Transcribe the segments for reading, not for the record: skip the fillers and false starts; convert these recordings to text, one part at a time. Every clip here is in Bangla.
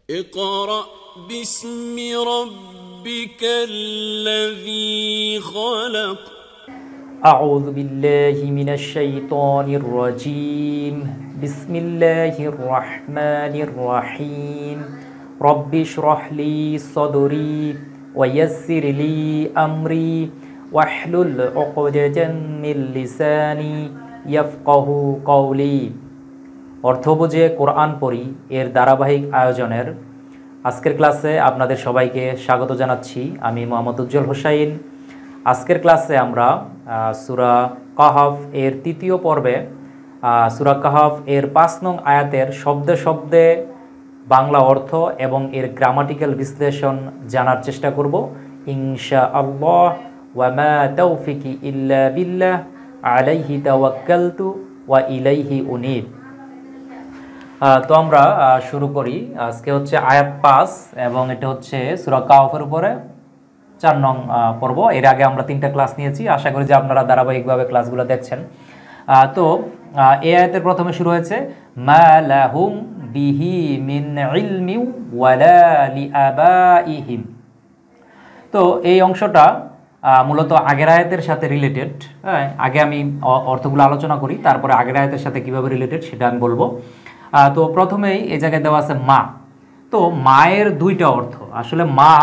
اقرأ باسم ربك الذي خلق أعوذ بالله من الشيطان الرجيم بسم الله الرحمن الرحيم رب اشرح لي صدري ويسر لي أمري واحلل عقدة من লিসানি ইয়াফকাহু কওলি। অর্থ বুঝে কোরআন পড়ি এর ধারাবাহিক আয়োজনের আজকের ক্লাসে আপনাদের সবাইকে স্বাগত জানাচ্ছি। আমি মোহাম্মদ উজ্জ্বল হোসাইন। আজকের ক্লাসে আমরা সূরা কাহফ এর তৃতীয় পর্বে সূরা কাহফ এর ৫ নং আয়াতের শব্দে শব্দে বাংলা অর্থ এবং এর গ্রামাটিক্যাল বিশ্লেষণ জানার চেষ্টা করব ইনশাআল্লাহ। ওয়া মা তাওফিকি ইল্লা বিল্লাহ আলাইহি তাওয়াক্কালতু ওয়া ইলাইহি উনীব। তো আমরা শুরু করি। আজকে হচ্ছে আয়াত ৫ এবং এটা হচ্ছে সূরা কাহফের উপরে ৪ নং পর্ব। এর আগে আমরা ৩টা ক্লাস নিয়েছি, আশা করি যে আপনারা ধারাবাহিকভাবে ক্লাসগুলো দেখছেন। তো এই আয়াতের প্রথমে শুরু হয়েছে মা লাহুম বিহি মিন ইলমি ওয়ালা লিআবাইহিম। তো এই অংশটা মূলত আগের আয়াতের সাথে রিলেটেড। হ্যাঁ, আগে আমি অর্থগুলো আলোচনা করি, তারপরে আগের আয়াতের সাথে কিভাবে রিলেটেড সেটা আমি বলবো। তো প্রথমেই এই জায়গায় দেওয়া আছে মা। তো মায়ের দুইটা অর্থ। আসলে মা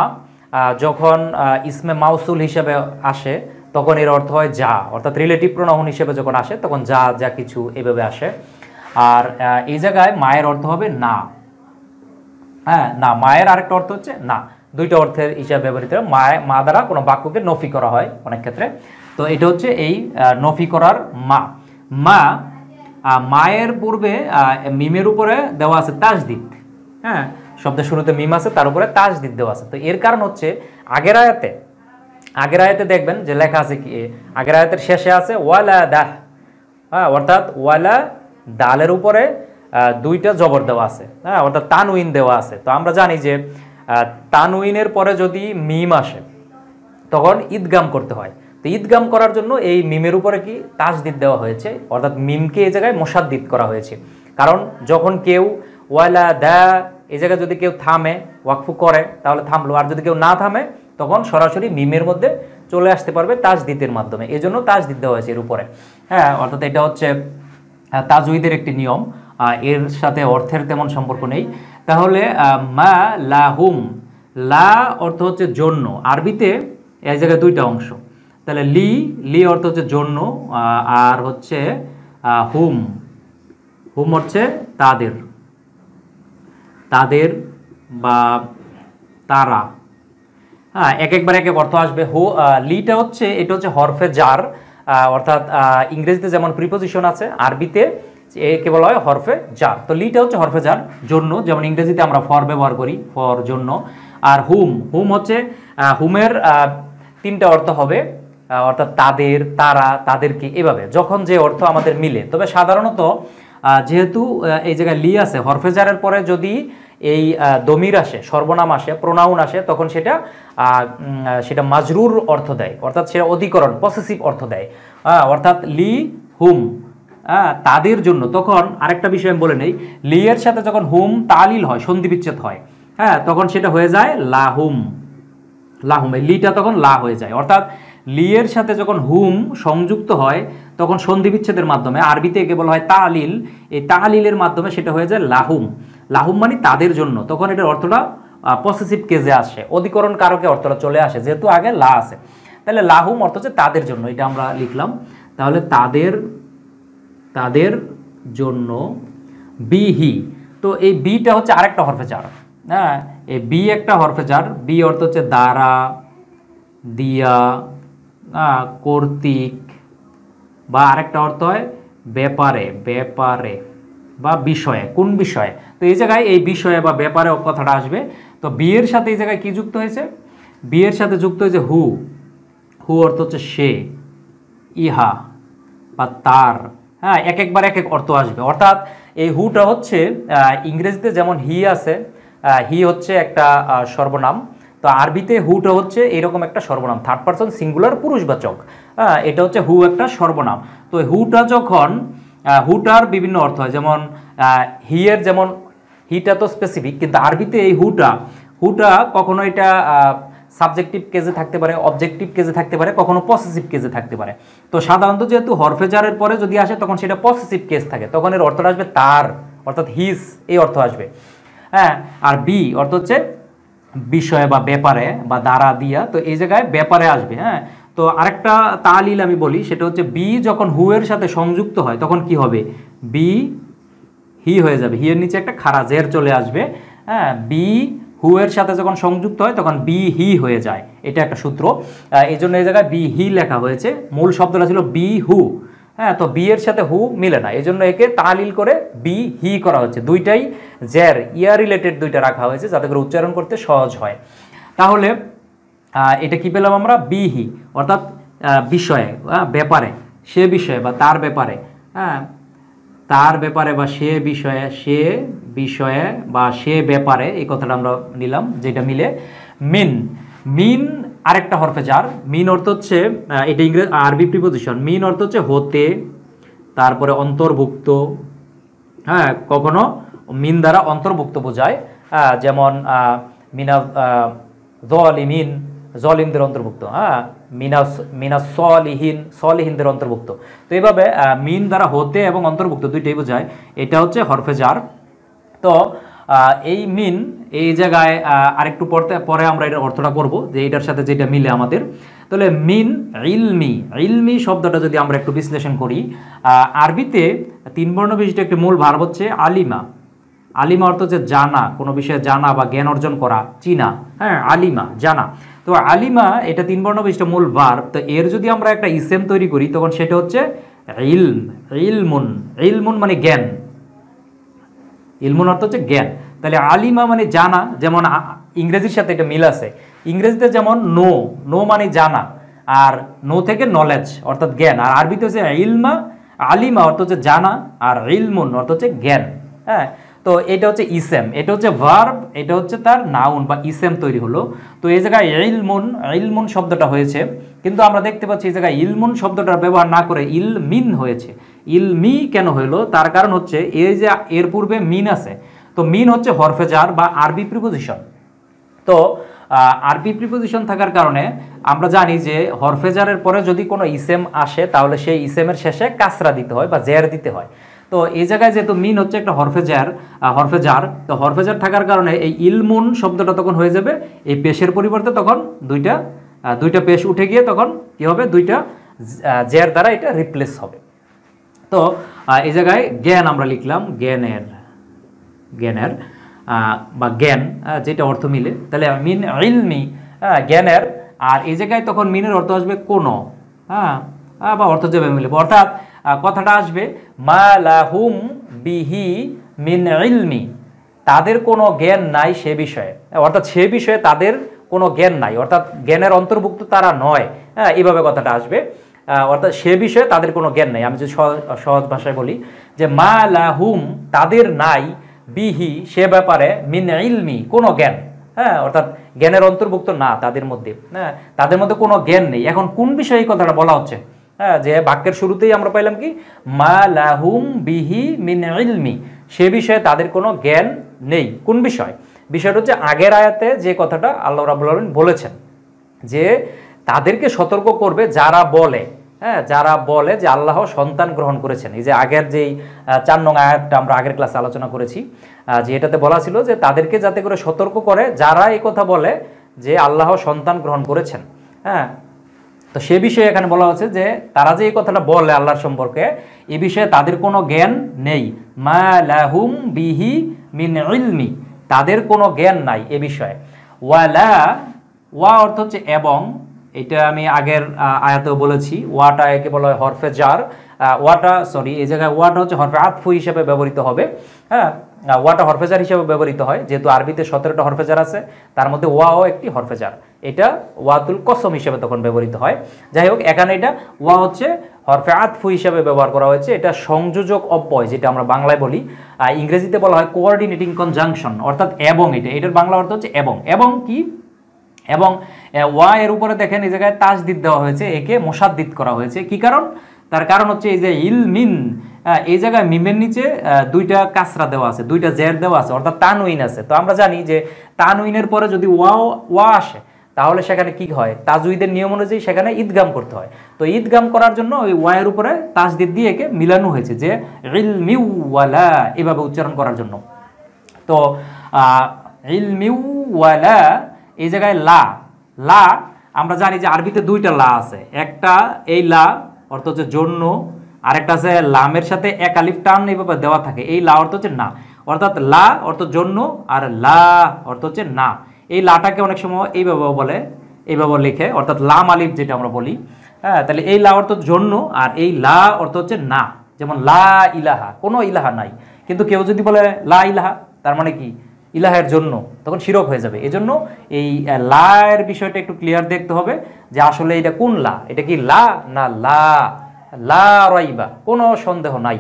যখন ইসমে মাউসুল হিসেবে আসে তখন এর অর্থ হয় যা, অর্থাৎ রিলেটিভ প্রোনাউন হিসেবে যখন আসে তখন যা যা কিছু এভাবে আসে। আর এই জায়গায় মায়ের অর্থ হবে না। হ্যাঁ, না, মায়ের আরেকটা অর্থ হচ্ছে না। দুইটা অর্থের হিসাবে ব্যবহৃত মা দ্বারা কোনো বাক্যকে নফি করা হয় অনেক ক্ষেত্রে। তো এটা হচ্ছে এই নফি করার মা। মা মায়ের পূর্বে মিমের উপরে দেওয়া আছে তাজদিদ। হ্যাঁ, শব্দের শুরুতে মিম আছে, তার উপরে তাজদিদ দেওয়া আছে। তো এর কারণ হচ্ছে আগের আয়াতে দেখবেন যে লেখা আছে কি, আগের আয়াতের শেষে আছে ওয়ালা দাহ। হ্যাঁ, অর্থাৎ ওয়ালা দালের উপরে দুইটা জবর দেওয়া আছে। হ্যাঁ, অর্থাৎ তানউইন দেওয়া আছে। তো আমরা জানি যে তানউইনের পরে যদি মিম আসে তখন ঈদগাম করতে হয়। তো ঈদগাম করার জন্য এই মিমের উপরে কি তাজদিদ দেওয়া হয়েছে, অর্থাৎ মিমকে এই জায়গায় মুশাদ্দিদ করা হয়েছে। কারণ যখন কেউ ওয়ালা দা এই জায়গায় যদি কেউ থামে ওয়াকফু করে তাহলে থামলো, আর যদি কেউ না থামে তখন সরাসরি মিমের মধ্যে চলে আসতে পারবে তাজদিদের মাধ্যমে। এই জন্য তাজদিদ দেওয়া হয়েছে এর উপরে। হ্যাঁ, অর্থাৎ এটা হচ্ছে তাজউইদের একটি নিয়ম, এর সাথে অর্থের তেমন সম্পর্ক নেই। তাহলে মা লাহুম, লা অর্থ হচ্ছে জন্য। আরবিতে এই জায়গায় দুইটা অংশ। তাহলে লি অর্থ হচ্ছে জন্য, আর হচ্ছে হুম হচ্ছে তাদের বা তারা। হ্যাঁ, একবার এক অর্থ আসবে। লিটা হচ্ছে এটা হচ্ছে হরফে জার, অর্থাৎ ইংরেজিতে যেমন প্রিপোজিশন আছে আরবিতে একে বলা হয় হরফে জার। তো লিটা হচ্ছে হরফে জার, জন্য, যেমন ইংরেজিতে আমরা ফর ব্যবহার করি, ফর জন্য। আর হুম হচ্ছে হুমের 3টা অর্থ হবে, অর্থাৎ তাদের, তারা, তাদেরকে, এভাবে যখন যে অর্থ আমাদের মিলে। তবে সাধারণত যেহেতু এই জায়গায় লি আছে, হরফে জারের পরে যদি এই দমির আসে, সর্বনাম আসে, প্রোনাউন আসে, তখন সেটা মাজরুর অর্থ দেয়, অর্থাৎ সেটা অধিকরণ, পসেসিভ অর্থ দেয়। অর্থাৎ লি হুম, তাদের জন্য। তখন আরেকটা বিষয় আমি বলে নেই, লি এর সাথে যখন হুম তালিল হয়, সন্ধি বিচ্ছেদ হয়, হ্যাঁ, তখন সেটা হয়ে যায় লাহুম। এই লিটা তখন লা হয়ে যায়। অর্থাৎ লি এর সাথে যখন হুম সংযুক্ত হয় তখন সন্ধি বিচ্ছেদের মাধ্যমে, আরবিতে একে বলা হয় তালিল, এই তালিলের মাধ্যমে সেটা হয়ে যায় লাহুম মানে তাদের জন্য। তখন এটার অর্থটা পসেসিভ কেজে আসে, অধিকরণ কারকে অর্থটা চলে আসে, যেহেতু আগে লা আছে। তাহলে লাহুম অর্থ হচ্ছে তাদের জন্য, এটা আমরা লিখলাম। তাহলে তাদের জন্য বিহি। তো এই বিটা হচ্ছে আরেকটা হরফে জার। হ্যাঁ, এই বি একটা হরফে জার। বি অর্থ হচ্ছে দ্বারা, দিয়া, কর্তৃক, বা আরেকটা অর্থ হয় ব্যাপারে বা বিষয়ে, কোন বিষয়ে। তো এই জায়গায় এই বিষয়ে বা ব্যাপারে কথাটা আসবে। তো বিয়ের সাথে এই জায়গায় কি যুক্ত হয়েছে, বিয়ের সাথে যুক্ত হয়েছে হু অর্থ হচ্ছে সে, ইহা বা তার। হ্যাঁ, একবার এক অর্থ আসবে। অর্থাৎ এই হুটা হচ্ছে ইংরেজিতে যেমন হি আছে, হি হচ্ছে একটা সর্বনাম। তো আরবিতে হুটা হচ্ছে এরকম একটা সর্বনাম, থার্ড পারসন সিঙ্গুলার পুরুষবাচক। এটা হচ্ছে হু একটা সর্বনাম। তো হুটা যখন হুটার বিভিন্ন অর্থ হয়, যেমন হি হিটা তো স্পেসিফিক, কিন্তু আরবিতে এই হুটা হুটা কখনো এটা সাবজেক্টিভ কেজে থাকতে পারে, অবজেক্টিভ কেজে থাকতে পারে, কখনো পসেসিভ কেজে থাকতে পারে। তো সাধারণত যেহেতু হরফে জারের পরে যদি আসে তখন সেটা পসেসিভ কেস থাকে, তখন এর অর্থটা আসবে তার, অর্থাৎ হিজ, এই অর্থ আসবে। হ্যাঁ, আর বি অর্থ হচ্ছে বিষয়ে বা ব্যাপারে বা দ্বারা দিয়া, তো এই জায়গায় ব্যাপারে আসবে। হ্যাঁ, তো আরেকটা তালিল আমি বলি, সেটা হচ্ছে বি যখন হু এর সাথে সংযুক্ত হয় তখন কি হবে, বি হি হয়ে যাবে, হি এর নিচে একটা খাড়া জের চলে আসবে। হ্যাঁ, বি হু এর সাথে যখন সংযুক্ত হয় তখন বি হি হয়ে যায়, এটা একটা সূত্র। এই জন্য এই জায়গায় বি হি লেখা হয়েছে, মূল শব্দটা ছিল বি হু। হ্যাঁ, তো বি এর সাথে হু মিলে না, এই জন্য একে তালিল করে বি হি করা হচ্ছে। দুইটাই জের, ইয়ার রিলেটেড দুইটা রাখা হয়েছে যাতে করে উচ্চারণ করতে সহজ হয়। তাহলে এটা কি পেলাম আমরা, বি হি অর্থাৎ বিষয়ে, ব্যাপারে, সে বিষয়ে বা তার ব্যাপারে। হ্যাঁ, তার ব্যাপারে বা সে বিষয়ে, সে বিষয়ে বা সে ব্যাপারে, এই কথাটা আমরা নিলাম যেটা মিলে। মিন, মিন আরেকটা হরফে জার। মিন অর্থ হচ্ছে, এটা ইংরেজি আরবি প্রিপোজিশন। মিন অর্থ হচ্ছে হতে, তারপরে অন্তর্ভুক্ত। হ্যাঁ, কখনো মিন দ্বারা অন্তর্ভুক্ত বোঝায়, যেমন মিনা জলিমিন, জলিমদের অন্তর্ভুক্ত। হ্যাঁ, মিনা সলিহীন, সলিহীনদের অন্তর্ভুক্ত। তো এইভাবে মিন দ্বারা হতে এবং অন্তর্ভুক্ত দুইটাই বোঝায়, এটা হচ্ছে হরফে জার। তো এই মিন এই জায়গায় আরেকটু পরে আমরা এটার অর্থটা করব যে এটার সাথে যেটা মিলে আমাদের। তাহলে মিন ইলমি, ইলমি শব্দটা যদি আমরা একটু বিশ্লেষণ করি, আরবিতে 3 বর্ণ বিশিষ্ট একটি মূল ভার্ব হচ্ছে আলিমা। আলিমা অর্থ হচ্ছে জানা, কোনো বিষয়ে জানা বা জ্ঞান অর্জন করা, চিনা। হ্যাঁ, আলিমা জানা। তো আলিমা এটা 3 বর্ণ বিশিষ্ট মূল ভার্ব। তো এর যদি আমরা একটা ইসেম তৈরি করি তখন সেটা হচ্ছে ইলম, ইলমুন। ইলমুন মানে জ্ঞান, ইলমুন অর্থ হচ্ছে জ্ঞান। তাহলে আলিমা মানে জানা, যেমন ইংরেজির সাথে এটা মিল আছে। ইংরেজিতে যেমন নো, নো মানে জানা, আর নো থেকে নলেজ অর্থাৎ জ্ঞান। আর আরবিতে হচ্ছে ইলমা, আলিমা অর্থ হচ্ছে জানা, আর ইলমুন অর্থ হচ্ছে জ্ঞান। হ্যাঁ, তো এটা হচ্ছে ইসেম, এটা হচ্ছে ভার্ব, এটা হচ্ছে তার নাউন বা ইসেম তৈরি হলো। তো এই জায়গায় ইলমুন, ইলমুন শব্দটা হয়েছে, কিন্তু আমরা দেখতে পাচ্ছি এই জায়গায় ইলমুন শব্দটার ব্যবহার না করে ইলমিন হয়েছে। ইলমি কেন হইলো, তার কারণ হচ্ছে এই যে এর পূর্বে মিন আছে, তো মিন হচ্ছে হরফে জার বা আরবি প্রিপোজিশন। তো আরবি প্রিপোজিশন থাকার কারণে আমরা জানি যে হরফে জারের পরে যদি কোনো ইসেম আসে তাহলে সেই ইসেমের শেষে কাসরা দিতে হয় বা জের দিতে হয়। তো এই জায়গায় যেহেতু মিন হচ্ছে একটা হরফে জার, তো হরফে জার থাকার কারণে এই ইলমুন শব্দটা তখন হয়ে যাবে এই পেশের পরিবর্তে তখন দুইটা পেশ উঠে গিয়ে তখন কি হবে, দুইটা জের দ্বারা এটা রিপ্লেস হবে। তো এই জায়গায় জ্ঞান আমরা লিখলাম, জ্ঞানের, জ্ঞানের বা জ্ঞান যেটা অর্থ মিলে। তাহলে মিন ইলমি, জ্ঞানের। আর এই জায়গায় তখন মিনের অর্থ আসবে কোনো, বা অর্থ যাবে মিলে, অর্থাৎ কথাটা আসবে মা লাহুম বিহি মিন ইলমি, তাদের কোনো জ্ঞান নাই সে বিষয়ে, অর্থাৎ সে বিষয়ে তাদের কোনো জ্ঞান নাই, অর্থাৎ জ্ঞানের অন্তর্ভুক্ত তারা নয়। হ্যাঁ, এইভাবে কথাটা আসবে, অর্থাৎ সে বিষয়ে তাদের কোনো জ্ঞান নাই। আমি যদি সহজ ভাষায় বলি যে মা লাহুম তাদের নাই, বিহি সে ব্যাপারে, মিন ইলমি কোনো জ্ঞান। হ্যাঁ, অর্থাৎ জ্ঞানের অন্তর্ভুক্ত না তাদের মধ্যে। হ্যাঁ, তাদের মধ্যে কোনো জ্ঞান নেই। এখন কোন বিষয়ে এই কথাটা বলা হচ্ছে? হ্যাঁ, যে বাক্যের শুরুতেই আমরা পাইলাম কি, মা লাহুম বিহি মিন ইলমি, সে বিষয়ে তাদের কোনো জ্ঞান নেই। কোন বিষয়? বিষয়টা হচ্ছে আগের আয়াতে যে কথাটা আল্লাহ রাব্বুল আলামিন বলেছেন যে তাদেরকে সতর্ক করবে যারা বলে, হ্যাঁ, যারা বলে যে আল্লাহ সন্তান গ্রহণ করেছেন। এই যে আগের যেই 4 নং আয়াতটা আমরা আগের ক্লাসে আলোচনা করেছি, যে এটাতে বলা ছিল যে তাদেরকে যাতে করে সতর্ক করে যারা এই কথা বলে যে আল্লাহ সন্তান গ্রহণ করেছেন। হ্যাঁ, তো সে বিষয়ে এখানে বলা হচ্ছে যে তারা যে এই কথাটা বলে আল্লাহর সম্পর্কে, এই বিষয়ে তাদের কোনো জ্ঞান নেই। মা লাহুম বিহি মিন ইলমি, তাদের কোনো জ্ঞান নাই এ বিষয়ে। ওয়ালা, ওয়া অর্থ হচ্ছে এবং, এটা আমি আগের আয়াতেও বলেছি, ওয়াটা একে বলা হয় হরফে জার। এই জায়গায় ওয়াটা হচ্ছে হরফে আতফু হিসেবে ব্যবহৃত হবে। হ্যাঁ, ওয়াটা হরফে জার হিসেবে ব্যবহৃত হয়, যেহেতু আরবিতে 17টা হরফে জার আছে, তার মধ্যে ওয়াও একটি হরফে জার। এটা ওয়াতুল কসম হিসেবে তখন ব্যবহৃত হয়। যাই হোক, এখানে এটা ওয়া হচ্ছে হরফে আতফু হিসেবে ব্যবহার করা হয়েছে। এটা সংযোজক অব্যয়, যেটা আমরা বাংলায় বলি, ইংরেজিতে বলা হয় কোঅর্ডিনেটিং কনজাংশন, অর্থাৎ এবং। এটার বাংলা অর্থ হচ্ছে এবং। এবং কি? এবং ওয়া এর উপরে দেখেন এই জায়গায় তাসদিদ দেওয়া হয়েছে, একে মুসাদ্দিদ করা হয়েছে। কি কারণ? তার কারণ হচ্ছে এই যে ইলমিন, এই জায়গায় মিমের নিচে দুইটা কাসরা দেওয়া আছে, দুইটা জের দেওয়া আছে, অর্থাৎ তানউইন আছে। তো আমরা জানি যে তানউইনের পরে যদি ওয়া আসে তাহলে সেখানে কি হয়, তাজউইদের নিয়ম অনুযায়ী সেখানে ঈদগাম করতে হয়। তো ঈদগাম করার জন্য ওই ওয়ায়ের উপরে তাসদিদ দিয়ে একে মিলানো হয়েছে, যে ইলমিউ ওয়ালা এভাবে উচ্চারণ করার জন্য। তো ইলমিউ ওয়ালা, এই জায়গায় লা, লা আমরা জানি যে আরবিতে দুইটা লা আছে, একটা এই লা অর্থ হচ্ছে জন্য, আরেকটা আছে লামের সাথে এক আলিফ টান এইভাবে দেওয়া থাকে, এই লা অর্থ হচ্ছে না, অর্থাৎ লা অর্থ জন্য আর লা অর্থ হচ্ছে না। এই লাটাকে অনেক সময় এইভাবে বলে, এইভাবে লিখে, অর্থাৎ লাম আলিফ যেটা আমরা বলি। হ্যাঁ, তাহলে এই লা অর্থ জন্য আর এই লা অর্থ হচ্ছে না। যেমন লা ইলাহা, কোনো ইলাহা নাই, কিন্তু কেউ যদি বলে লা ইলাহা, তার মানে কি ইলাহের জন্য, তখন শিরক হয়ে যাবে। এজন্য এই লা এর বিষয়টা একটু ক্লিয়ার দেখতে হবে যে আসলে এটা কোন লা, এটা কি লা না লা, লা রাইবা, কোনো সন্দেহ নাই।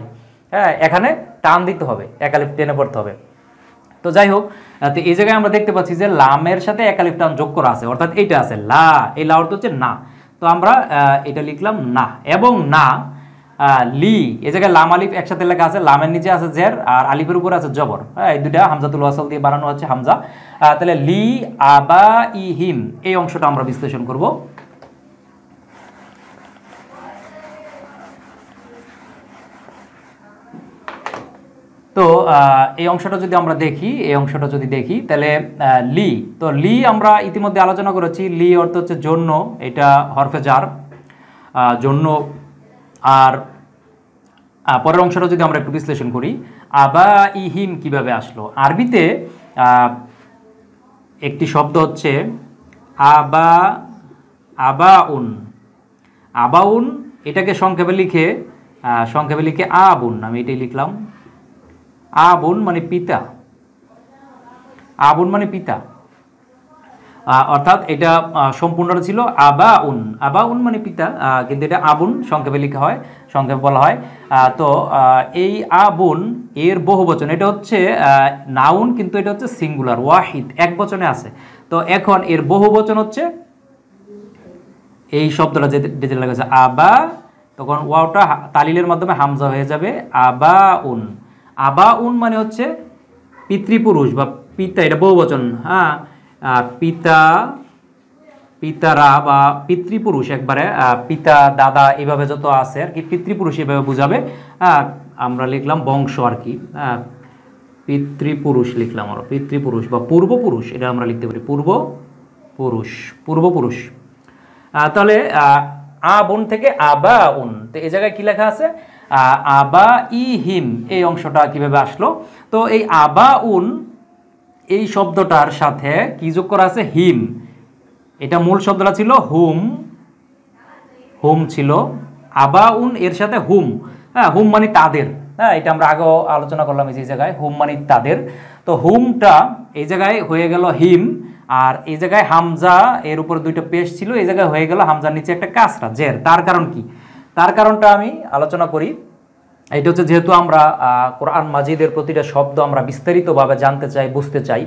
হ্যাঁ, এখানে টান দিতে হবে, এক আলিফ টেনে পড়তে হবে। তো যাই হোক, তো এই জায়গায় আমরা দেখতে পাচ্ছি যে লামের সাথে এক আলিফ টান যোগ করা আছে, অর্থাৎ এইটা আছে লা, এই লা অর্থ হচ্ছে না। তো আমরা এটা লিখলাম না, এবং না লি, এই জায়গায় লাম আলিফ একসাথে লেখা আছে, লামের নিচে আছে জের আর আলিফের উপরে আছে জবর। হ্যাঁ, এই দুইটা হামজাতুল ওয়াসল দিয়ে বানানো হচ্ছে হামজা। তাহলে লি আবা ইহিম, এই অংশটা আমরা বিশ্লেষণ করব। তো এই অংশটা যদি আমরা দেখি, এই অংশটা যদি দেখি তাহলে লি, তো লি আমরা ইতিমধ্যে আলোচনা করেছি, লি অর্থ হচ্ছে জন্য, এটা হরফে জার জন্য। আর পরের অংশটা যদি আমরা একটু বিশ্লেষণ করি, আবা ইহিম কিভাবে আসলো। আরবিতে একটি শব্দ হচ্ছে আবা, আবাউন, আবাউন, এটাকে সংক্ষেপে লিখে আবুন, আমি এটাই লিখলাম, আবুন মানে পিতা, আবুন মানে পিতা, অর্থাৎ এটা সম্পূর্ণটা ছিল আবাউন, আবাউন মানে পিতা, কিন্তু এটা আবুন সংক্ষেপে লেখা হয়, সংক্ষেপে বলা হয়। তো এই আবুন এর বহুবচন, এটা হচ্ছে নাউন, কিন্তু এটা হচ্ছে সিঙ্গুলার, ওয়াহিদ, এক বচনে আছে। তো এখন এর বহুবচন হচ্ছে এই শব্দটা যেটা লেখা আছে আবা, তখন ওয়াওটা তালিলের মাধ্যমে হামজা হয়ে যাবে আবাউন। আবাউন মানে হচ্ছে পিতৃপুরুষ বা পিতা, এটা বহুবচন। হ্যাঁ, পিতা, পিতারা বা পিতৃপুরুষ, একবারে পিতা দাদা এইভাবে যত আছে আর কি, পিতৃপুরুষ এভাবে বুঝাবে। আমরা লিখলাম বংশ আর কি, পিতৃপুরুষ লিখলাম, আমরা পিতৃপুরুষ বা পূর্বপুরুষ, এটা আমরা লিখতে পারি পূর্বপুরুষ, পূর্বপুরুষ। তাহলে আবুন থেকে আবাউন, তো এই জায়গায় কি লেখা আছে আবা ইহিম, এই অংশটা কিভাবে আসলো। তো এই আবাউন এই শব্দটার সাথে কি যোগ করা আছে, হিম, এটা মূল শব্দটা ছিল হুম, হুম ছিল, আবাউন এর সাথে হুম। হ্যাঁ, হুম মানে তাদের। হ্যাঁ, এটা আমরা আগেও আলোচনা করলাম এই জায়গায়, হুম মানে তাদের। তো হুমটা এই জায়গায় হয়ে গেল হিম, আর এই জায়গায় হামজা এর উপর দুইটা পেশ ছিল, এই জায়গায় হয়ে গেল হামজার নিচে একটা কাসরা জের। তার কারণ কি, তার কারণটা আমি আলোচনা করি। এটা হচ্ছে যেহেতু আমরা কোরআন মাজিদের প্রতিটা শব্দ আমরা বিস্তারিতভাবে জানতে চাই, বুঝতে চাই,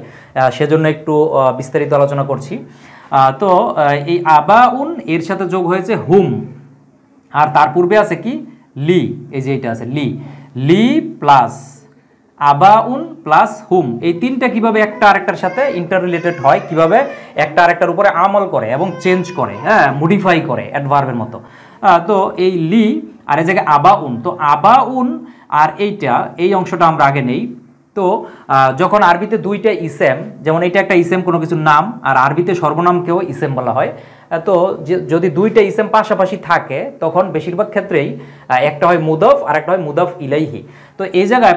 সেজন্য একটু বিস্তারিত আলোচনা করছি। তো এই আবাউন এর সাথে যোগ হয়েছে হুম, আর তার পূর্বে আছে কি লি, এই যে এটা আছে লি, লি প্লাস আবাউন প্লাস হুম, এই তিনটা কিভাবে একটা আরেকটার সাথে ইন্টার রিলেটেড হয়, কিভাবে একটা আরেকটার উপরে আমল করে এবং চেঞ্জ করে, হ্যাঁ, মডিফাই করে অ্যাডভার্বের মতো। তো এই লি আর এই জায়গায় আবাউন, তো আবাউন আর এইটা, এই অংশটা আমরা আগে নেই। তো যখন আরবিতে দুইটা ইসেম, যেমন এটা একটা ইসেম কোনো কিছুর নাম, আর আরবিতে সর্বনামকেও ইসেম বলা হয়। তো যদি দুইটা ইসেম পাশাপাশি থাকে তখন বেশিরভাগ ক্ষেত্রেই একটা হয় মুদফ আর একটা হয় মুদফ ইলাইহি। তো এই জায়গায়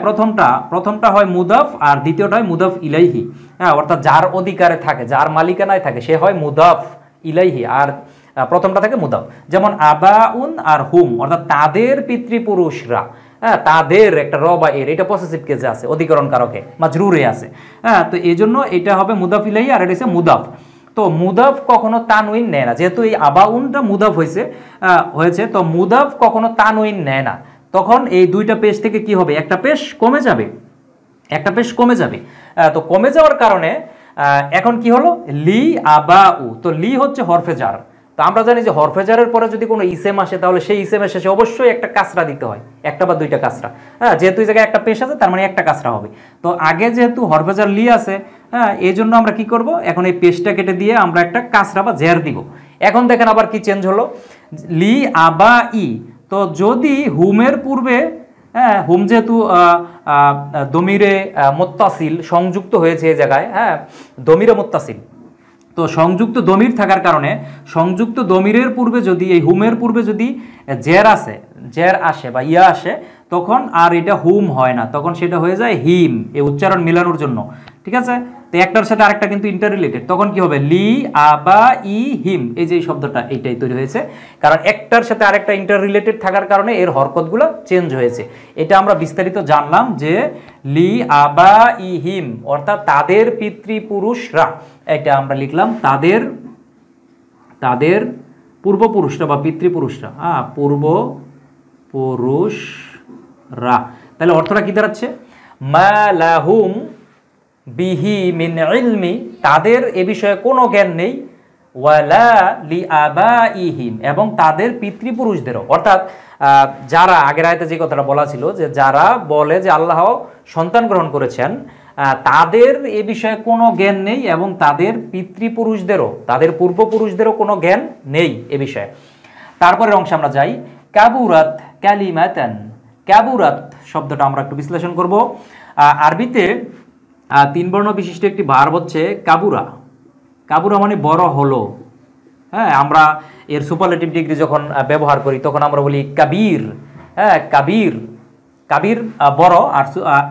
প্রথমটা হয় মুদফ আর দ্বিতীয়টা হয় মুদফ ইলাইহি। হ্যাঁ, অর্থাৎ যার অধিকারে থাকে, যার মালিকানায় থাকে সে হয় মুদফ ইলাইহি, আর প্রথমটা থাকে মুদফ। যেমন আবাউন আর হুম, অর্থাৎ তাদের পিতৃপুরুষরা। হ্যাঁ, তাদের একটা র বা এর, এটা পসেসিভ কেসে আছে, অধিকরণ কারকে মাজরুরে আছে। হ্যাঁ, তো এই জন্য এটা হবে মুদাফ ইলাইহি আর এটা হচ্ছে মুদাফ। তো মুদাফ কখনো তানউইন নেয় না, যেহেতু এই আবাউনটা মুদাফ হয়েছে, তো মুদাফ কখনো তানউইন নেয় না। তখন এই দুইটা পেশ থেকে কি হবে, একটা পেশ কমে যাবে, একটা পেশ কমে যাবে। তো কমে যাওয়ার কারণে এখন কি হলো লি আবাউ, তো লি হচ্ছে হরফে জার, তো আমরা জানি যে হরফে জারের পরে যদি কোনো ইসেম আসে তাহলে সেই ইসেমের শেষে অবশ্যই একটা কাসরা দিতে হয়, একটা বা দুইটা কাসরা। হ্যাঁ, যেহেতু এই জায়গায় একটা পেশ আছে তার মানে একটা কাসরা হবে। তো আগে যেহেতু হরফে জার লি আছে, হ্যাঁ, এই জন্য আমরা কি করব, এখন এই পেশটা কেটে দিয়ে আমরা একটা কাসরা বা জের দিব। এখন দেখেন আবার কি চেঞ্জ হলো, লি আবা ই। তো যদি হুমের পূর্বে, হ্যাঁ, হুম যেহেতু দমিরে মুত্তাসিল সংযুক্ত হয়েছে এই জায়গায়, হ্যাঁ, দমিরে মুত্তাসিল, তো সংযুক্ত দমির থাকার কারণে সংযুক্ত দমিরের পূর্বে যদি এই হুমের পূর্বে যদি জের আসে বা ইয়া আসে, তখন আর এটা হুম হয় না, তখন সেটা হয়ে যায় হিম, এই উচ্চারণ মিলানোর জন্য। ঠিক আছে, তো একটার সাথে আরেকটা কিন্তু ইন্টার রিলেটেড, তখন কি হবে, লি আবা ই হিম, এই যে শব্দটা এইটাই তৈরি হয়েছে, কারণ একটার সাথে আরেকটা ইন্টার রিলেটেড থাকার কারণে এর হরকতগুলো চেঞ্জ হয়েছে। এটা আমরা বিস্তারিত জানলাম যে লি আবা ই হিম অর্থাৎ তাদের পিতৃপুরুষরা, এটা আমরা লিখলাম তাদের পূর্বপুরুষরা বা পিতৃপুরুষরা, হ্যাঁ, পূর্বপুরুষরা। তাহলে অর্থটা কি দাঁড়াচ্ছে, মা লাহুম বিহি মিন ইলমি, তাদের এ বিষয়ে কোনো জ্ঞান নেই, ওয়ালা লি আবাইহিম, এবং তাদের পিতৃপুরুষদেরও। অর্থাৎ যারা আগের আয়াতে যে কথাটা বলা ছিল যে যারা বলে যে আল্লাহ সন্তান গ্রহণ করেছেন, তাদের এ বিষয়ে কোনো জ্ঞান নেই এবং তাদের পিতৃপুরুষদেরও, তাদের পূর্বপুরুষদেরও কোনো জ্ঞান নেই এ বিষয়ে। তারপরের অংশে আমরা যাই, কাবুরাত কালিমাতান। কাবুরাত শব্দটা আমরা একটু বিশ্লেষণ করব। আরবিতে 3 বর্ণ বিশিষ্ট একটি ভার্ব হচ্ছে কাবুরা। কাবুরা মানে বড় হলো। হ্যাঁ, আমরা এর সুপারলেটিভ ডিগ্রি যখন ব্যবহার করি তখন আমরা বলি কাবীর। হ্যাঁ, কাবীর, কাবীর বড়, আর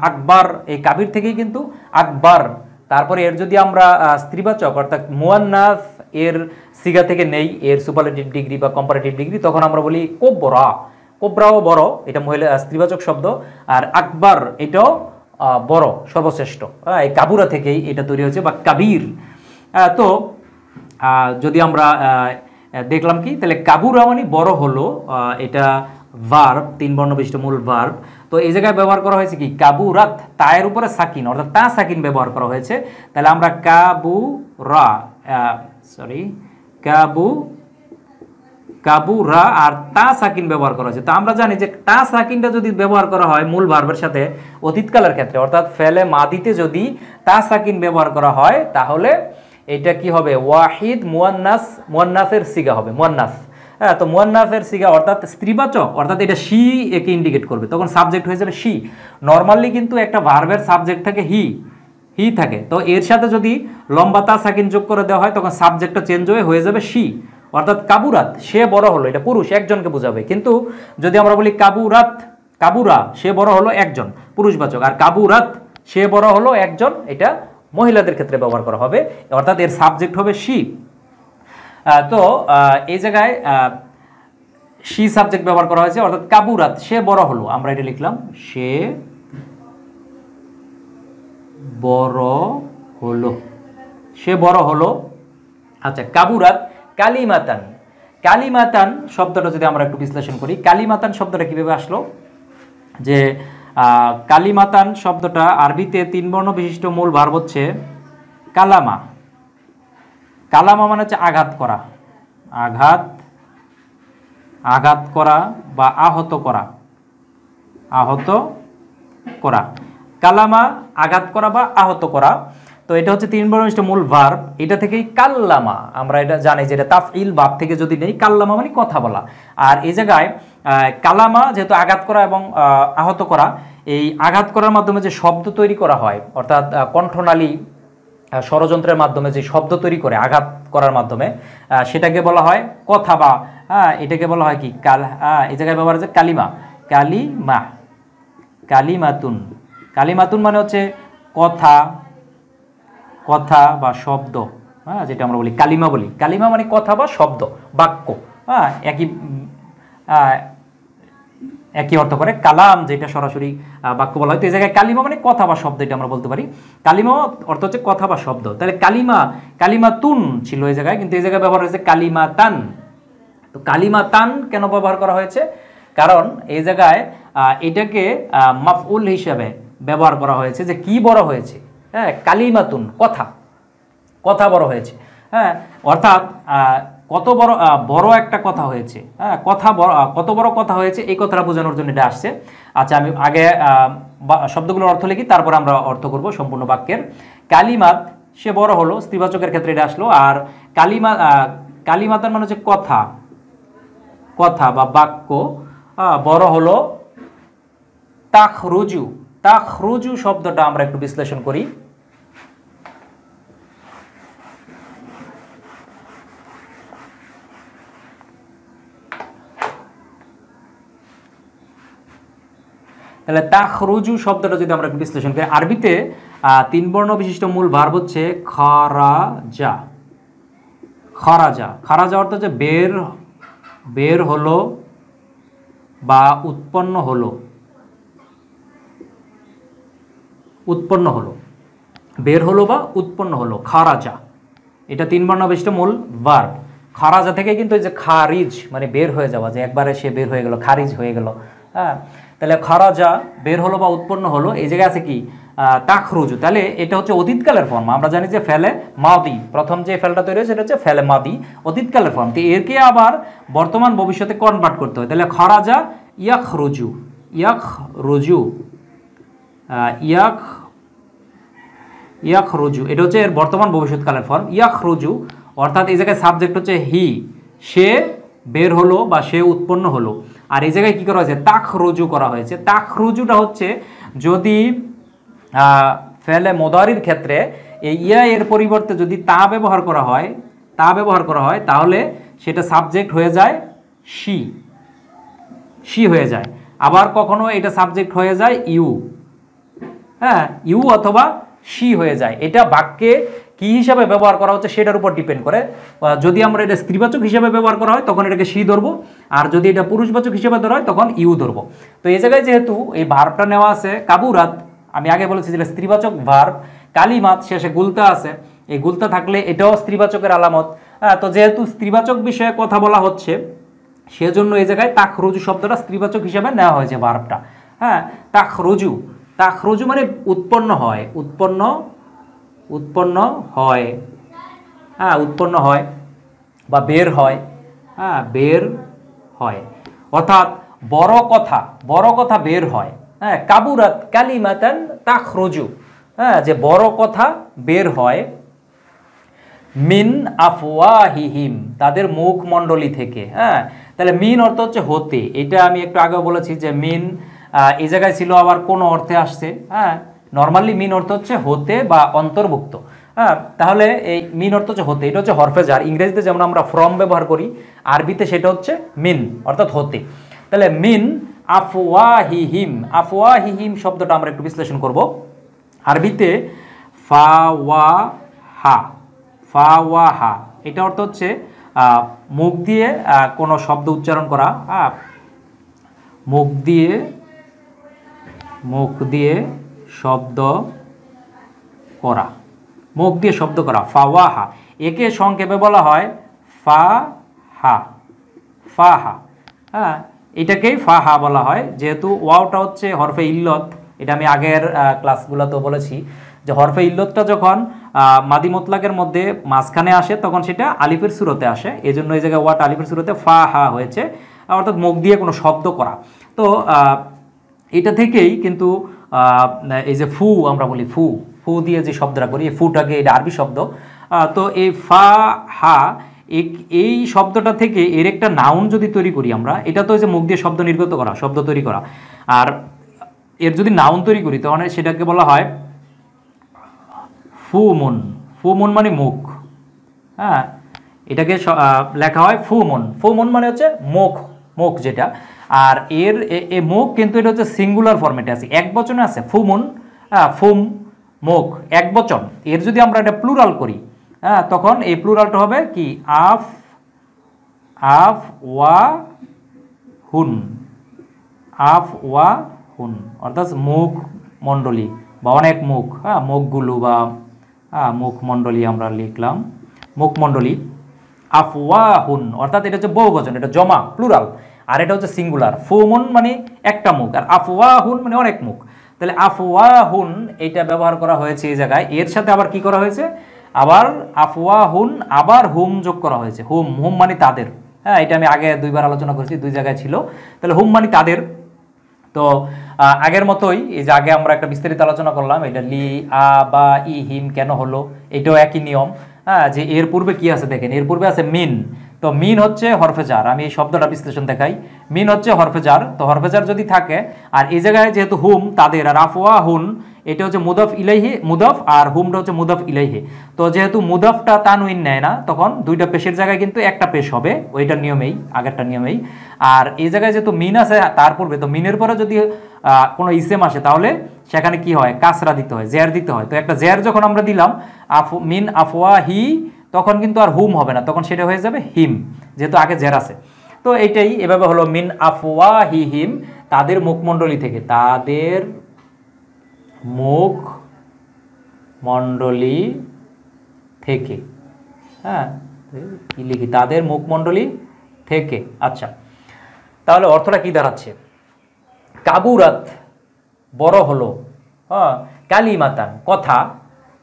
আকবার, এই কাবীর থেকেই কিন্তু আকবার। তারপরে এর যদি আমরা স্ত্রীবাচক অর্থাৎ মুয়ান্নাস এর সিগা থেকে নেই এর সুপারলেটিভ ডিগ্রি বা কম্পারেটিভ ডিগ্রি, তখন আমরা বলি কোবরা। কোবরাও বড়, এটা মহিলা স্ত্রীবাচক শব্দ, আর আকবার এটাও বড়, সর্বশ্রেষ্ঠ। এই কাবুরা থেকেই এটা তৈরি হয়েছে, বা কাবীর। তো যদি আমরা দেখলাম কি, তাহলে কাবুরা মানে বড় হলো, এটা ভার্ব, 3 বর্ণ বিশিষ্ট মূল ভার্ব। তো এই জায়গায় ব্যবহার করা হয়েছে কি, কাবুরাত, তায়ের উপরে সাকিন অর্থাৎ তা সাকিন ব্যবহার করা হয়েছে। তাহলে আমরা কাবুরা আর তা সাকিন ব্যবহার করা হয়েছে। তো আমরা জানি যে তা সাকিনটা যদি ব্যবহার করা হয় মূল ভার্বের সাথে অতীতকালের ক্ষেত্রে, অর্থাৎ ফেলে মাদিতে যদি তা সাকিন ব্যবহার করা হয়, তাহলে এটা কি হবে, ওয়াহিদ মুয়ান্নাসের সিগা হবে, মুয়ান্নাস। হ্যাঁ, তো মুয়ান্নাসের সিগা অর্থাৎ স্ত্রীবাচক, অর্থাৎ এটা শি একে ইন্ডিকেট করবে, তখন সাবজেক্ট হয়ে যাবে শি। নর্মালি কিন্তু একটা ভার্বের সাবজেক্ট থাকে হি থাকে, তো এর সাথে যদি লম্বা তা সাকিন যোগ করে দেওয়া হয় তখন সাবজেক্টটা চেঞ্জ হয়ে যাবে শি, অর্থাৎ কাবুরাত, সে বড় হলো, এটা পুরুষ একজনকে বোঝাবে। কিন্তু যদি আমরা বলি কাবুরা, সে বড় হলো একজন, পুরুষবাচক, আর কাবুরাত, সে বড় হলো একজন, এটা মহিলাদের ক্ষেত্রে ব্যবহার করা হবে, অর্থাৎ এর সাবজেক্ট হবে শি। তো এই জায়গায় শি সাবজেক্ট ব্যবহার করা হয়েছে, অর্থাৎ কাবুরাত, সে বড় হলো, আমরা এটা লিখলাম সে বড় হলো, সে বড় হলো। আচ্ছা, কাবুরাত কালিমাতান শব্দটা যদি আমরা একটু বিশ্লেষণ করি, কালিমাতান শব্দটা কিভাবে আসলো, যে কালিমাতান শব্দটা আরবিতে 3 বর্ণ বিশিষ্ট মূল ভার্ব হচ্ছে কালামা। কালামা মানে হচ্ছে আঘাত করা বা আহত করা। কালামা আঘাত করা বা আহত করা। তো এটা হচ্ছে 3 বর্ণ বিশিষ্ট মূল ভার্ব। এটা থেকেই কাল্লামা, আমরা এটা জানি যে এটা তাফইল বাব থেকে যদি নেই, কাল্লামা মানে কথা বলা। আর এই জায়গায় কালামা যেহেতু আঘাত করা এবং আহত করা, এই আঘাত করার মাধ্যমে যে শব্দ তৈরি করা হয়, অর্থাৎ কণ্ঠনালী ষড়যন্ত্রের মাধ্যমে যে শব্দ তৈরি করে আঘাত করার মাধ্যমে, সেটাকে বলা হয় কথা, বা এটাকে বলা হয় কি এই জায়গায় ব্যবহার হচ্ছে কালিমাতুন মানে হচ্ছে কথা বা শব্দ, হ্যাঁ, যেটা আমরা বলি কালিমা মানে কথা বা শব্দ, বাক্য। হ্যাঁ, একই অর্থ করে। কালাম যেটা সরাসরি বাক্য বলা হয়, তো এই জায়গায় কালিমা মানে কথা বা শব্দ, এটা আমরা বলতে পারি। কালিমা অর্থ হচ্ছে কথা বা শব্দ। তাহলে কালিমাতুন ছিল এই জায়গায়, কিন্তু এই জায়গায় ব্যবহার হয়েছে কালিমাতান। তো কালিমাতান কেন ব্যবহার করা হয়েছে, কারণ এই জায়গায় এটাকে মাফউল হিসাবে ব্যবহার করা হয়েছে, যে কি বড় হয়েছে। হ্যাঁ, কালিমাতুন কথা বড় হয়েছে। হ্যাঁ, অর্থাৎ কত বড় বড় একটা কথা হয়েছে, হ্যাঁ কথা কত বড় কথা হয়েছে এই কথাটা বোঝানোর জন্য এটা আসছে। আচ্ছা আমি আগে শব্দগুলোর অর্থ লিখি, তারপর আমরা অর্থ করব সম্পূর্ণ বাক্যের। কালিমাত, সে বড় হলো, স্ত্রীবাচকের ক্ষেত্রে এটা আসলো। আর কালিমাতার মানে হচ্ছে কথা, কথা বা বাক্য, বড় হলো। তাখরুজু, তাখরুজু শব্দটা আমরা একটু বিশ্লেষণ করি। তাহলে তাখরুজু শব্দটা যদি আমরা একটু বিশ্লেষণ করি, আরবিতে 3 বর্ণ বিশিষ্ট মূল ভার্ব হচ্ছে খারাজা। খারাজা, খারাজা অর্থ হচ্ছে বের, বের হলো বা উৎপন্ন হলো, উৎপন্ন হলো, বের হলো বা উৎপন্ন হলো, খারাজা। এটা 3 বর্ণ বিশিষ্ট মূল ভার্ব। খারাজা থেকে কিন্তু এই যে খারিজ মানে বের হয়ে যাওয়া, যে একবারে সে বের হয়ে গেল, খারিজ হয়ে গেল। হ্যাঁ, তাহলে খারাজা বের হলো বা উৎপন্ন হলো, এই জায়গায় আছে কি তাখরুজু। তাহলে এটা হচ্ছে অতীতকালের ফর্ম। আমরা জানি যে ফেলে মাদি, প্রথম যে ফেলটা তৈরি হয়েছে সেটা হচ্ছে ফেলে মাদি, অতীতকালের ফর্ম। তো এরকে আবার বর্তমান ভবিষ্যতে কনভার্ট করতে হয়। তাহলে খারাজা ইয়াখরুজু, ইয়াখরুজু, ইয়াখরুজু, এটা হচ্ছে এর বর্তমান ভবিষ্যৎকালের ফর্ম ইয়াখরুজু। অর্থাৎ এই জায়গায় সাবজেক্ট হচ্ছে হি, সে বের হলো বা সে উৎপন্ন হলো। আর এই জায়গায় কি করা হয়েছে, তাখরুজু করা হয়েছে। তাখরুজুটা হচ্ছে যদি ফেলে মুদারির ক্ষেত্রে এই ইয়া এর পরিবর্তে যদি তা ব্যবহার করা হয়, তা ব্যবহার করা হয়, তাহলে সেটা সাবজেক্ট হয়ে যায় শি, শি হয়ে যায়। আবার কখনো এটা সাবজেক্ট হয়ে যায় ইউ, হ্যাঁ ইউ অথবা শি হয়ে যায়। এটা বাক্যে কি হিসাবে ব্যবহার করা হচ্ছে সেটার উপর ডিপেন্ড করে। যদি আমরা এটা স্ত্রীবাচক হিসাবে ব্যবহার করা হয় তখন এটাকে শি ধরবো, আর যদি এটা পুরুষবাচক হিসাবে ধরা হয় তখন ইউ ধরবো। তো এই জায়গায় যেহেতু এই ভার্বটা নেওয়া আছে কাবুরাত, আমি আগে বলেছি যে স্ত্রীবাচক ভার্ব, কালিমাত শেষে গুলতা আছে, এই গুলতা থাকলে এটাও স্ত্রীবাচকের আলামত। তো যেহেতু স্ত্রীবাচক বিষয়ে কথা বলা হচ্ছে সেজন্য এই জায়গায় তাখরুজু শব্দটা স্ত্রীবাচক হিসাবে নেওয়া হয়েছে ভার্বটা। হ্যাঁ, তাখরুজু, তাখরুজু মানে উৎপন্ন হয়, উৎপন্ন, উৎপন্ন হয়, হ্যাঁ উৎপন্ন হয় বা বের হয়, হ্যাঁ বের হয়। অর্থাৎ বড় কথা, বড় কথা বের হয়। হ্যাঁ, কাবুরাত কালিমাতান তাখরুজু, হ্যাঁ যে বড় কথা বের হয়। মিন আফওয়াহিহিম, তাদের মুখমণ্ডলী থেকে। হ্যাঁ, তাহলে মিন অর্থ হচ্ছে হতে, এটা আমি একটু আগে বলেছি যে মিন এই জায়গায় ছিল আবার কোন অর্থে আসছে। হ্যাঁ, নর্মালি মিন অর্থ হচ্ছে হতে বা অন্তর্ভুক্ত। হ্যাঁ, তাহলে এই মিন অর্থ হচ্ছে হতে, এটা হচ্ছে হরফে জার। ইংরেজিতে যেমন আমরা ফ্রম ব্যবহার করি, আরবিতে সেটা হচ্ছে মিন অর্থাৎ হতে। তাহলে মিন আফওয়াহিহিম, আফওয়াহিহিম শব্দটা আমরা একটু বিশ্লেষণ করব। আরবিতে ফাওয়াহা, ফাওয়াহা, এটা অর্থ হচ্ছে মুখ দিয়ে কোনো শব্দ উচ্চারণ করা, মুখ দিয়ে, মুখ দিয়ে শব্দ করা, মুখ দিয়ে শব্দ করা, ফাওয়াহা। একে সংক্ষেপে বলা হয় ফাহা, ফাহা। হ্যাঁ, এটাকেই ফাহা বলা হয়। যেহেতু ওয়াওটা হচ্ছে হরফে ইল্লত, এটা আমি আগের ক্লাসগুলোতেও বলেছি যে হরফে ইল্লতটা যখন মাদি মুতলাকের মধ্যে মাঝখানে আসে তখন সেটা আলিফের সূরতে আসে, এজন্য এই জায়গায় ওয়াটা আলিফের সূরতে ফাহা হয়েছে, অর্থাৎ মুখ দিয়ে কোনো শব্দ করা। তো এটা থেকেই কিন্তু এই যে ফু আমরা বলি, ফু, ফু দিয়ে যে শব্দটা করি, এই ফুটাকে, এটা আরবি শব্দ। তো এই ফা হা, এই শব্দটা থেকে এর একটা নাউন যদি তৈরি করি আমরা, এটা তো যে মুখ দিয়ে শব্দ নির্গত করা, শব্দ তৈরি করা, আর এর যদি নাউন তৈরি করি তাহলে সেটাকে বলা হয় ফুমুন। ফুমুন মানে মুখ। হ্যাঁ, এটাকে লেখা হয় ফুমুন। ফুমুন মানে হচ্ছে মুখ, মুখ যেটা। আর এর মুখ কিন্তু এটা হচ্ছে সিঙ্গুলার ফরম্যাটে আছে, এক বচনে আছে ফুমুন, ফুম, মুখ এক বচন। এর যদি আমরা এটা প্লুরাল করি, হ্যাঁ তখন এই প্লুরালটা হবে কি আফ, আফ ওয়া হুন, আফ ওয়া হুন, অর্থাৎ মুখ মণ্ডলী বা অনেক মুখ, হ্যাঁ মুখগুলো বা মুখমণ্ডলী আমরা লিখলাম, মুখমণ্ডলী। আফওয়াহুন অর্থাৎ এটা হচ্ছে বহুবচন, এটা জমা প্লুরাল, আর এটা হচ্ছে সিঙ্গুলার। ফুমুন মানে একটা মুখ, আর আফওয়াহুন মানে অনেক মুখ। তাহলে আফওয়াহুন এটা ব্যবহার করা হয়েছে এই জায়গায়। এর সাথে আবার কি করা হয়েছে, আবার আফওয়াহুন আবার হুম যোগ করা হয়েছে, হুম হুম মানে তাদের। হ্যাঁ, এটা আমি আগে দুইবার আলোচনা করেছি, দুই জায়গায় ছিল। তাহলে হুম মানে তাদের। তো আগের মতোই এই যে আগে আমরা একটা বিস্তারিত আলোচনা করলাম, এটা লি আ বা ই হিম কেন হলো, এটাও একই নিয়ম। হ্যাঁ, যে এর পূর্বে কি আছে দেখেন, এর পূর্বে আছে মিন। তো মিন হচ্ছে হরফে জার, আমি এই শব্দটা বিশ্লেষণ দেখাই। মিন হচ্ছে হরফে জার, তো হরফে জার যদি থাকে আর এই জায়গায় যেহেতু হুম তাদের আর আফওয়া হুন, এটা হচ্ছে মুদাফ ইলাইহি, মুদাফ, আর হুমটা হচ্ছে মুদাফ ইলাইহি। তো যেহেতু মুদাফটা তানউইন নেয় না, তখন দুইটা পেশের জায়গায় কিন্তু একটা পেশ হবে, ওইটার নিয়মেই, আগেরটা নিয়মেই। আর এই জায়গায় যেহেতু মিন আছে তার পূর্বে, তো মিনের পরে যদি কোনো ইসেম আসে তাহলে সেখানে কি হয়, কাসরা দিতে হয়, জের দিতে হয়। তো একটা জের যখন আমরা দিলাম মিন আফওয়া হি, তখন কিন্তু আর হুম হবে না, তখন সেটা হয়ে যাবে হিম, যেহেতু আগে জের আছে। তো এইটাই এভাবে হলো, মিন আফওয়া হি হিম, তাদের মুখমণ্ডলী থেকে, তাদের মুখমণ্ডলী থেকে। হ্যাঁ, কি লিখি, তাদের মুখমণ্ডলী থেকে। আচ্ছা, তাহলে অর্থটা কি দাঁড়াচ্ছে, কাবুরাত বড় হলো, হ্যাঁ, কালিমাতান কথা,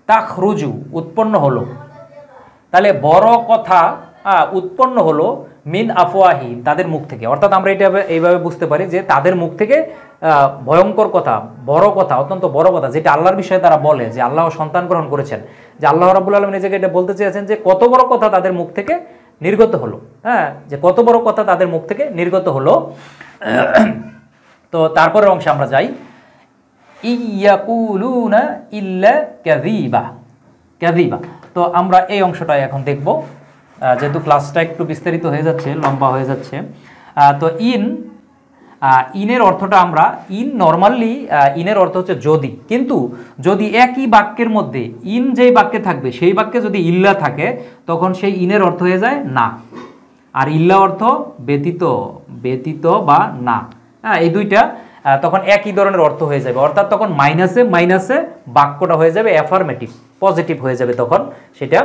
তাখরুজু উৎপন্ন হলো। তাহলে বড় কথা উৎপন্ন হলো মিন আফওয়াহি তাদের মুখ থেকে, অর্থাৎ আমরা এটা এইভাবে বুঝতে পারি যে তাদের মুখ থেকে ভয়ঙ্কর কথা, বড় কথা, অত্যন্ত বড় কথা, যেটা আল্লাহর বিষয়ে তারা বলে যে আল্লাহ সন্তান গ্রহণ করেছেন, যে আল্লাহ রাব্বুল আলামিন নিজেকে এটা বলতে চেয়েছেন যে কত বড় কথা তাদের মুখ থেকে নির্গত হলো। হ্যাঁ, যে কত বড় কথা তাদের মুখ থেকে নির্গত হলো। তো তারপরের অংশে আমরা যাই, ইয়াকুলুনা ইল্লা কাযিবা, কাযিবা। তো আমরা এই অংশটাই এখন দেখব, যেহেতু ক্লাসটা একটু বিস্তারিত হয়ে যাচ্ছে, লম্বা হয়ে যাচ্ছে। তো ইনের অর্থটা আমরা, ইন নর্মালি ইনের অর্থ হচ্ছে যদি, কিন্তু যদি একই বাক্যের মধ্যে ইন যেই বাক্যে থাকবে সেই বাক্যে যদি ইল্লা থাকে, তখন সেই ইনের অর্থ হয়ে যায় না, আর ইল্লা অর্থ ব্যতীত, ব্যতীত বা না। হ্যাঁ, এই দুইটা তখন একই ধরনের অর্থ হয়ে যাবে, অর্থাৎ তখন মাইনাসে মাইনাসে বাক্যটা হয়ে যাবে অ্যাফার্মেটিভ, পজিটিভ হয়ে যাবে তখন সেটা।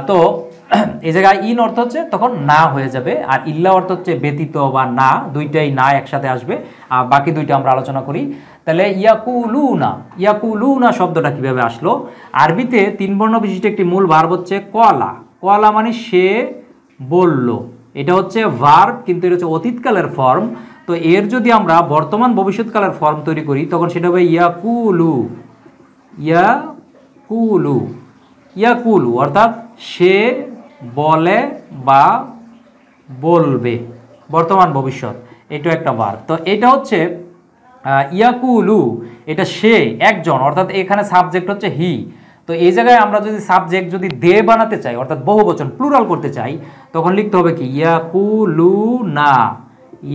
তো এই জায়গায় ইন অর্থ হচ্ছে তখন না হয়ে যাবে, আর ইল্লা অর্থ হচ্ছে ব্যতীত বা না, দুইটাই না একসাথে আসবে। বাকি দুইটা আমরা আলোচনা করি। তাহলে ইয়াকুলুনা, ইয়াকুলুনা শব্দটা কিভাবে আসলো, আরবিতে তিন বর্ণ বিশিষ্ট একটি মূল ভার্ব হচ্ছে কলা। কলা মানে সে বলল, এটা হচ্ছে ভার্ব, কিন্তু এটা হচ্ছে অতীতকালের ফর্ম। তো এর যদি আমরা বর্তমান ভবিষ্যৎকালের ফর্ম তৈরি করি, তখন সেটা হবে ইয়াকুলু, ইয়াকুলু, ইয়াকুলু, অর্থাৎ সে বলে বা বলবে, বর্তমান ভবিষ্যৎ, এটা একটা ভার্ব। তো এটা হচ্ছে ইয়াকুলু, এটা সে একজন, অর্থাৎ এখানে সাবজেক্ট হচ্ছে হি। তো এই জায়গায় আমরা যদি সাবজেক্ট যদি দে বানাতে চাই, অর্থাৎ বহুবচন প্লুরাল করতে চাই, তখন লিখতে হবে কি, ইয়াকুলুনা,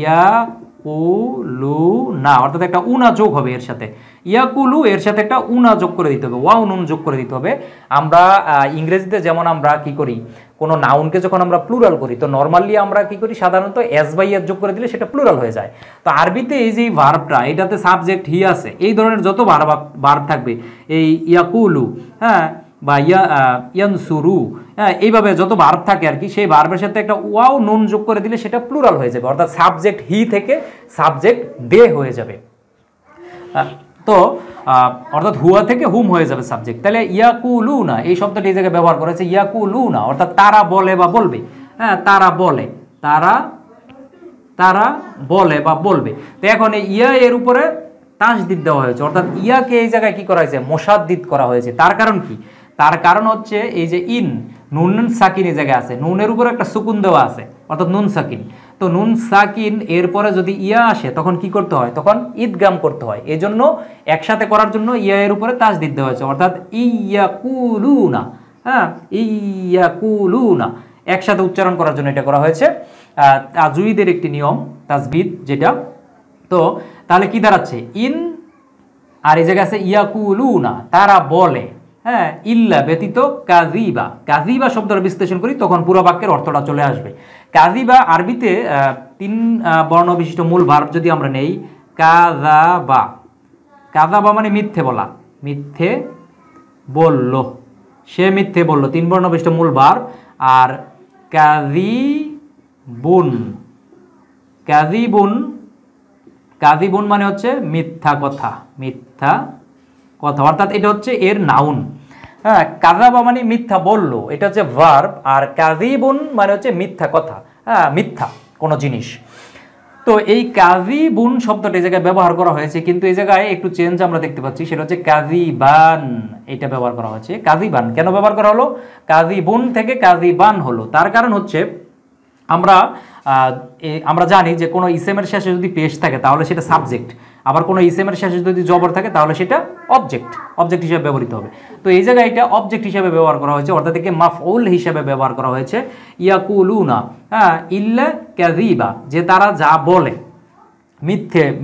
ইয়াকুলুনা, অর্থাৎ একটা উনা যোগ হবে এর সাথে, ইয়াকুলু এর সাথে একটা উনা যোগ করে দিতে হবে, ওয়াও নুন যোগ করে দিতে হবে। আমরা ইংরেজিতে যেমন আমরা কি করি, কোনো নাউনকে যখন আমরা প্লুরাল করি, তো নর্মালি আমরা কি করি, সাধারণত এস বাই এস যোগ করে দিলে সেটা প্লুরাল হয়ে যায়। তো আরবিতে এই যে ভার্বটা, এটাতে সাবজেক্ট হি আছে, এই ধরনের যত ভার্ব থাকবে, এই ইয়াকুলু, হ্যাঁ, বা ইয়ানসুরু, হ্যাঁ, এইভাবে যত ভার্ব থাকে আর কি, সেই ভার্বের সাথে একটা ওয়াও নুন যোগ করে দিলে সেটা প্লুরাল হয়ে যাবে, অর্থাৎ সাবজেক্ট হি থেকে সাবজেক্ট দে হয়ে যাবে। তো অর্থাৎ হুয়া থেকে হুম হয়ে যাবে সাবজেক্ট। তাহলে ইয়াকুলুনা এই শব্দটি এই জায়গায় ব্যবহার করেছে, ইয়াকুলুনা অর্থাৎ তারা বলে বা বলবে। হ্যাঁ, তারা বলে, তারা বলে বা বলবে। তো এখন এই ইয়া এর উপরে তাসদিদ দেওয়া হয়েছে, অর্থাৎ ইয়াকে এই জায়গায় কি করা হয়েছে, মোসাদ্দিদ করা হয়েছে। তার কারণ কি, তার কারণ হচ্ছে এই যে ইন, নুন সাকিন এই জায়গায় আছে, নুনের উপরে একটা সুকুন দেওয়া আছে, অর্থাৎ নুন সাকিন। তো নুন সাকিন এরপরে যদি ইয়া আসে, তখন কি করতে হয়, তখন ঈদগাম করতে হয়। এই জন্য একসাথে করার জন্য ইয়া এর উপরে তাসদিদ দেওয়া হয়েছে, অর্থাৎ ইয়াকুলুনা। হ্যাঁ, ইয়াকুলুনা একসাথে উচ্চারণ করার জন্য এটা করা হয়েছে, তাজউইদের একটি নিয়ম তাজবিদ যেটা। তো তাহলে কি দাঁড়াচ্ছে, ইন, আর এই জায়গায় আছে ইয়াকুলুনা, তারা বলে, হ্যাঁ, ইল্লা ব্যতীত, কাযিবা, কাযিবা শব্দটা বিশ্লেষণ করি তখন পুরো বাক্যের অর্থটা চলে আসবে। কাযিবা আরবিতে তিন বর্ণ বিশিষ্ট মূল ভার্ব যদি আমরা নেই, কাযাবা, কাযাবা মানে মিথ্যে বলা, মিথ্যে বলল, সে মিথ্যে বলল, তিন বর্ণ বিশিষ্ট মূল ভার্ব। আর কাযিবুন, কাযিবুন, কাযিবুন মানে হচ্ছে মিথ্যা কথা, মিথ্যা কথা, অর্থাৎ এটা হচ্ছে এর নাউন। হ্যাঁ, কাযাবা মানে মিথ্যা বললো, এটা হচ্ছে ভার্ব। আর কাযিবুন মানে হচ্ছে মিথ্যা কথা, হ্যাঁ, মিথ্যা কোনো জিনিস। তো এই কাযিবুন শব্দটা এই জায়গায় ব্যবহার করা হয়েছে, কিন্তু এই জায়গায় একটু চেঞ্জ আমরা দেখতে পাচ্ছি, সেটা হচ্ছে কাযিবান, এটা ব্যবহার করা হয়েছে। কাযিবান কেন ব্যবহার করা হলো? কাযিবুন থেকে কাযিবান হলো। তার কারণ হচ্ছে আমরা জানি যে কোনো ইসেমের শেষে যদি পেশ থাকে তাহলে সেটা সাবজেক্ট, আবার কোনো ইসেমের শেষে যদি জবর থাকে তাহলে সেটা অবজেক্ট হিসেবে ব্যবহৃত হবে। তো এই জায়গায় এটা অবজেক্ট হিসেবে ব্যবহার করা হয়েছে, অর্থাৎ একে মাফউল হিসেবে ব্যবহার করা হয়েছে। ইয়াকুলুনা, হ্যাঁ, ইল্লা কাযিবা, যে তারা যা বলে,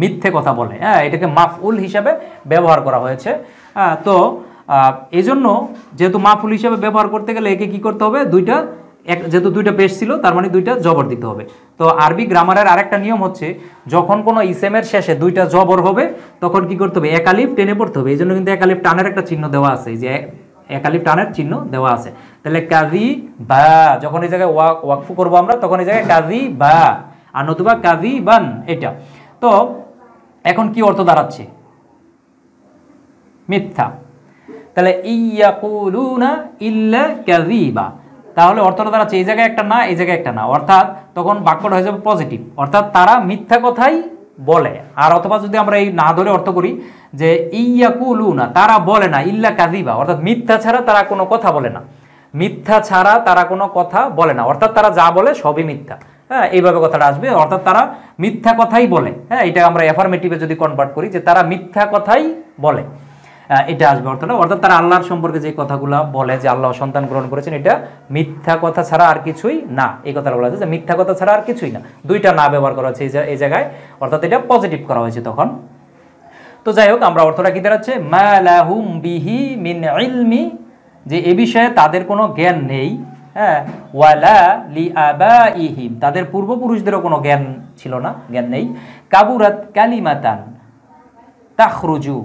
মিথ্যে কথা বলে, হ্যাঁ, এটাকে মাফউল হিসেবে ব্যবহার করা হয়েছে। তো এই জন্য যেহেতু মাফউল হিসেবে ব্যবহার করতে গেলে একে কি করতে হবে? যেহেতু দুইটা পেশ ছিল, তার মানে দুইটা জবর দিতে হবে। তো আরবি গ্রামারের আরেকটা নিয়ম হচ্ছে, যখন কোনো ইসেমের শেষে দুইটা জবর হবে তখন কি করতে হবে? এক আলিফ টেনে পড়তে হবে। এই জন্য কিন্তু এক আলিফ টানের একটা চিহ্ন দেওয়া আছে, যে এক আলিফ টানের চিহ্ন দেওয়া আছে। তাহলে কাযী বা, যখন এই জায়গায় ওয়াকফু করবো আমরা, তখন এই জায়গায় কাযী বা, আর নতুবা কাযী বান, এটা। তো এখন কি অর্থ দাঁড়াচ্ছে? মিথ্যা। তাহলে ইয়াকুলুনা ইল্লা কাযিবা, তাহলে অর্থটা দাঁড়াচ্ছে এই জায়গায় একটা না, এই জায়গায় একটা না, অর্থাৎ তখন বাক্যটা হয়ে যাবে পজিটিভ, অর্থাৎ তারা মিথ্যা কথাই বলে। আর অথবা যদি আমরা এই না ধরে অর্থ করি যে ইয়াকুলুনা, তারা বলে না, ইল্লা কাযিবা, অর্থাৎ মিথ্যা ছাড়া তারা কোনো কথা বলে না, মিথ্যা ছাড়া তারা কোনো কথা বলে না, অর্থাৎ তারা যা বলে সবই মিথ্যা। হ্যাঁ, এইভাবে কথাটা আসবে, অর্থাৎ তারা মিথ্যা কথাই বলে। হ্যাঁ, এটা আমরা অ্যাফার্মেটিভে যদি কনভার্ট করি যে তারা মিথ্যা কথাই বলে, এটা আসবে অর্থটা। অর্থাৎ তারা আল্লাহর সম্পর্কে যে কথাগুলো বলে, যে আল্লাহ সন্তান গ্রহণ করেছেন, এটা মিথ্যা কথা ছাড়া আর কিছুই না, এই কথাটা বলা হয়েছে যে মিথ্যা কথা ছাড়া আর কিছুই না। দুইটা না ব্যবহার করা হয়েছে এই জায়গায়, অর্থাৎ এটা পজিটিভ করা হয়েছে তখন। তো যাই হোক, আমরা অর্থটা কি দাঁড়াচ্ছে? মা লাহুম বিহি মিন ইলমি, যে এ বিষয়ে তাদের কোনো জ্ঞান নেই। হ্যাঁ, ওয়ালা লিআবাইহিম, তাদের পূর্বপুরুষদেরও কোনো জ্ঞান ছিল না, জ্ঞান নেই। কাবুরাত কালিমাতান তাখরুজু,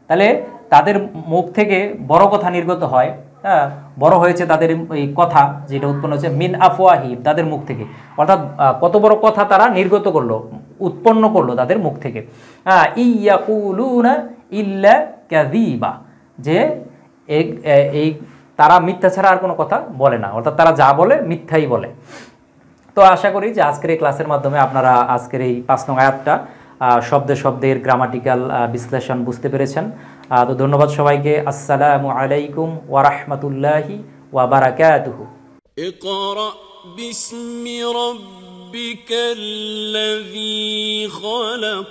তাহলে তাদের মুখ থেকে বড় কথা নির্গত হয়। হ্যাঁ, বড় হয়েছে তাদের এই কথা, যেটা উৎপন্ন হয়েছে মিন আফওয়াহিম, তাদের মুখ থেকে, অর্থাৎ কত বড় কথা তারা নির্গত করলো, উৎপন্ন করলো তাদের মুখ থেকে। হ্যাঁ, ইয়াকুলুনা ইল্লা কাযিবা, যে এই তারা মিথ্যা ছাড়া আর কোনো কথা বলে না, অর্থাৎ তারা যা বলে মিথ্যাই বলে। তো আশা করি যে আজকের এই ক্লাসের মাধ্যমে আপনারা আজকের এই 5 নং আয়াতটা শব্দের গ্রামাটিক্যাল বিশ্লেষণ বুঝতে পেরেছেন। তো ধন্যবাদ সবাইকে। আসসালামু আলাইকুম ওয়া রাহমাতুল্লাহি ওয়া বারাকাতুহু। ইকরা বিসমি রাব্বিকাল্লাযী খালাক।